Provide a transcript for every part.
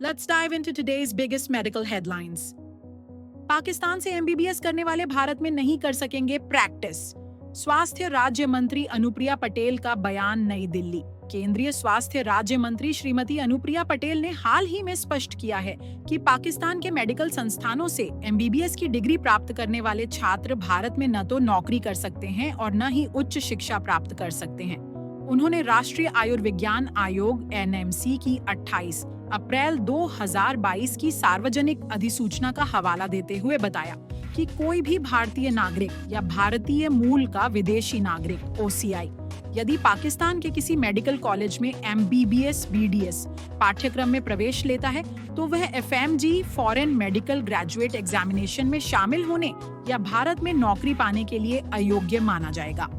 Let's dive into today's biggest medical headlines. Pakistan से MBBS करने वाले भारत में नहीं कर सकेंगे प्रैक्टिस। स्वास्थ्य राज्य मंत्री अनुप्रिया पटेल का बयान नई दिल्ली। केंद्रीय स्वास्थ्य राज्य मंत्री श्रीमती अनुप्रिया पटेल ने हाल ही में स्पष्ट किया है कि पाकिस्तान के मेडिकल संस्थानों से एमबीबीएस की डिग्री प्राप्त करने वाले छात्र भारत में न तो नौकरी कर सकते हैं और न ही उच्च शिक्षा प्राप्त कर सकते हैं। उन्होंने राष्ट्रीय आयुर्विज्ञान आयोग एनएमसी की 28 अप्रैल 2022 की सार्वजनिक अधिसूचना का हवाला देते हुए बताया कि कोई भी भारतीय नागरिक या भारतीय मूल का विदेशी नागरिक ओसीआई यदि पाकिस्तान के किसी मेडिकल कॉलेज में एमबीबीएस बीडीएस पाठ्यक्रम में प्रवेश लेता है तो वह FMG foreign medical graduate examination में शामिल होने या भारत में नौकरी पाने के लिए अयोग्य माना जाएगा।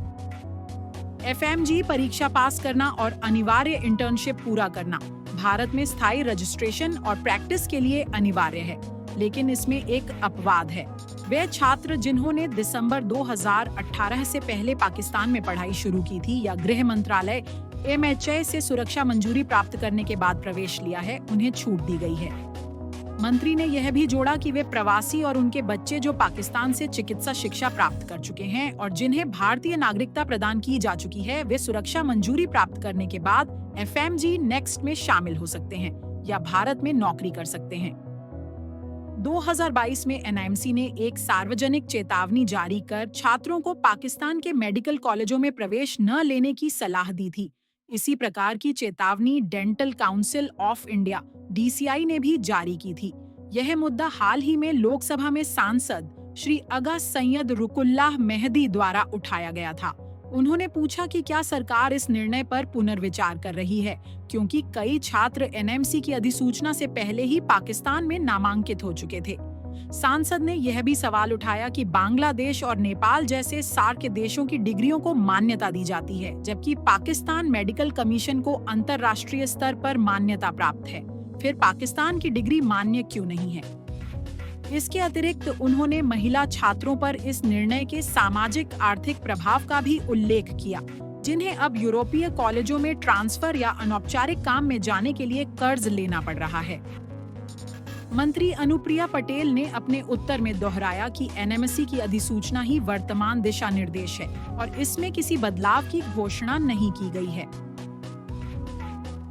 एफएमजी परीक्षा पास करना और अनिवार्य इंटर्नशिप पूरा करना भारत में स्थायी रजिस्ट्रेशन और प्रैक्टिस के लिए अनिवार्य है, लेकिन इसमें एक अपवाद है। वे छात्र जिन्होंने दिसंबर 2018 से पहले पाकिस्तान में पढ़ाई शुरू की थी या गृह मंत्रालय एमएचए से सुरक्षा मंजूरी प्राप्त करने के बाद प्रवेश लिया है, उन्हें छूट दी गई है। मंत्री ने यह भी जोड़ा कि वे प्रवासी और उनके बच्चे जो पाकिस्तान से चिकित्सा शिक्षा प्राप्त कर चुके हैं और जिन्हें भारतीय नागरिकता प्रदान की जा चुकी है, वे सुरक्षा मंजूरी प्राप्त करने के बाद एफएमजी नेक्स्ट में शामिल हो सकते हैं या भारत में नौकरी कर सकते हैं। 2022 में एनआईएमसी ने एक सार्वजनिक चेतावनी जारी कर छात्रों को पाकिस्तान के मेडिकल कॉलेजों में प्रवेश न लेने की सलाह दी थी। इसी प्रकार की चेतावनी dental council of India DCI ने भी जारी की थी। यह मुद्दा हाल ही में लोकसभा में सांसद श्री अगा सैयद रुकुल्लाह मेहदी द्वारा उठाया गया था। उन्होंने पूछा कि क्या सरकार इस निर्णय पर पुनर्विचार कर रही है, क्योंकि कई छात्र एनएमसी की अधिसूचना से पहले ही पाकिस्तान में नामांकित हो चुके थे। सांसद ने यह भी सवाल उठाया कि बांग्लादेश और नेपाल जैसे सार्क के देशों की डिग्रियों को मान्यता दी जाती है, जबकि पाकिस्तान मेडिकल कमीशन को अंतर्राष्ट्रीय स्तर पर मान्यता प्राप्त है। फिर पाकिस्तान की डिग्री मान्य क्यों नहीं है? इसके अतिरिक्त उन्होंने महिला छात्रों पर इस निर्णय के सामाजिक आर्थिक प्रभाव का भी उल्लेख किया, जिन्हें अब यूरोपीय कॉलेजों में ट्रांसफर या अनौपचारिक काम में जाने के लिए कर्ज लेना पड़ रहा है। मंत्री अनुप्रिया पटेल ने अपने उत्तर में दोहराया कि एनएमसी की अधिसूचना ही वर्तमान दिशा निर्देश है और इसमें किसी बदलाव की घोषणा नहीं की गई है।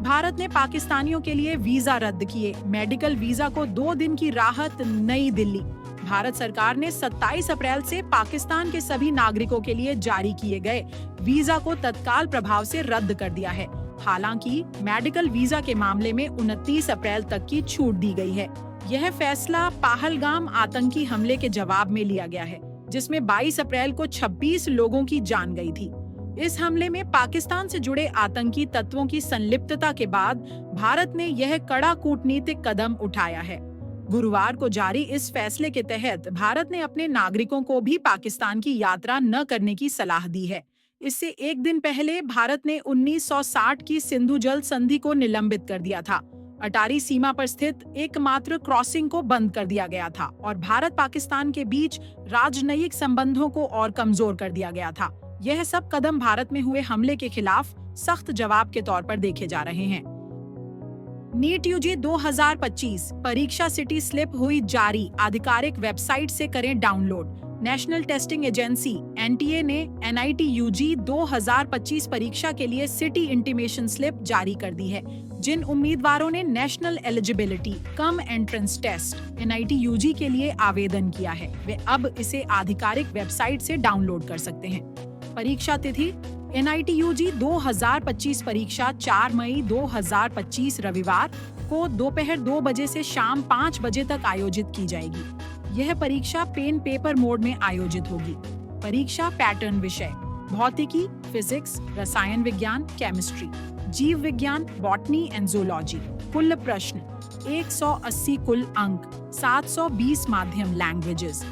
भारत ने पाकिस्तानियों के लिए वीजा रद्द किए, मेडिकल वीजा को 2 दिन की राहत। नई दिल्ली। भारत सरकार ने 27 अप्रैल से पाकिस्तान के सभी नागरिकों के लिए जारी किए गए वीजा को तत्काल प्रभाव से रद्द कर दिया है। हालांकि मेडिकल वीजा के मामले में 29 अप्रैल तक की छूट दी गई है। यह फैसला पहलगाम आतंकी हमले के जवाब में लिया गया है, जिसमें 22 अप्रैल को 26 लोगों की जान गई थी। इस हमले में पाकिस्तान से जुड़े आतंकी तत्वों की संलिप्तता के बाद भारत ने यह कड़ा कूटनीतिक कदम उठाया है। गुरुवार को जारी इस फैसले के तहत भारत ने अपने नागरिकों को भी पाकिस्तान की यात्रा न करने की सलाह दी है। इससे एक दिन पहले भारत ने 1960 की सिंधु जल संधि को निलंबित कर दिया था। अटारी सीमा पर स्थित एकमात्र क्रॉसिंग को बंद कर दिया गया था और भारत पाकिस्तान के बीच राजनयिक संबंधों को और कमजोर कर दिया गया था। यह सब कदम भारत में हुए हमले के खिलाफ सख्त जवाब के तौर पर देखे जा रहे हैं। नीट यूजी 2025 परीक्षा सिटी स्लिप हुई जारी, आधिकारिक वेबसाइट से करें download. National testing agency NTA ने एनआईटी यूजी 2025 परीक्षा के लिए सिटी इंटीमेशन स्लिप जारी कर दी है। जिन उम्मीदवारों ने national eligibility cum entrance test NIT UG के लिए आवेदन किया है, वे अब इसे आधिकारिक वेबसाइट से डाउनलोड कर सकते हैं। परीक्षा तिथि एनआईटी यूजी 2025 परीक्षा 4 मई 2025 रविवार को दोपहर 2 बजे से शाम 5 बजे तक आयोजित की जाएगी। यह परीक्षा पेन पेपर मोड में आयोजित होगी। परीक्षा पैटर्न विषय भौतिकी, फिजिक्स, रसायन विज्ञान, केमिस्ट्री, जीव विज्ञान, बॉटनी एंड जूलॉजी। कुल प्रश्न 180, कुल अंक 720, माध्यम लैंग्वेजेस।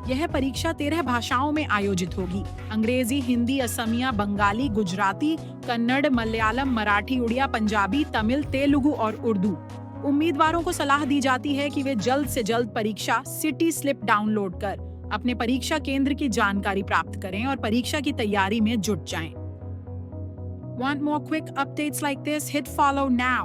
यह परीक्षा 13 भाषाओं में आयोजित होगी। अंग्रेजी, हिंदी, असमिया, बंगाली, गुजराती, कन्नड़, मलयालम, मराठी, उड़िया, पंजाबी, तमिल, तेलुगु और उर्दू। उम्मीदवारों को सलाह दी जाती है कि वे जल्द से जल्द परीक्षा सिटी स्लिप डाउनलोड कर अपने परीक्षा केंद्र की जानकारी प्राप्त करें और परीक्षा की तैयारी में जुट जाएं। Want more quick updates like this? Hit follow now.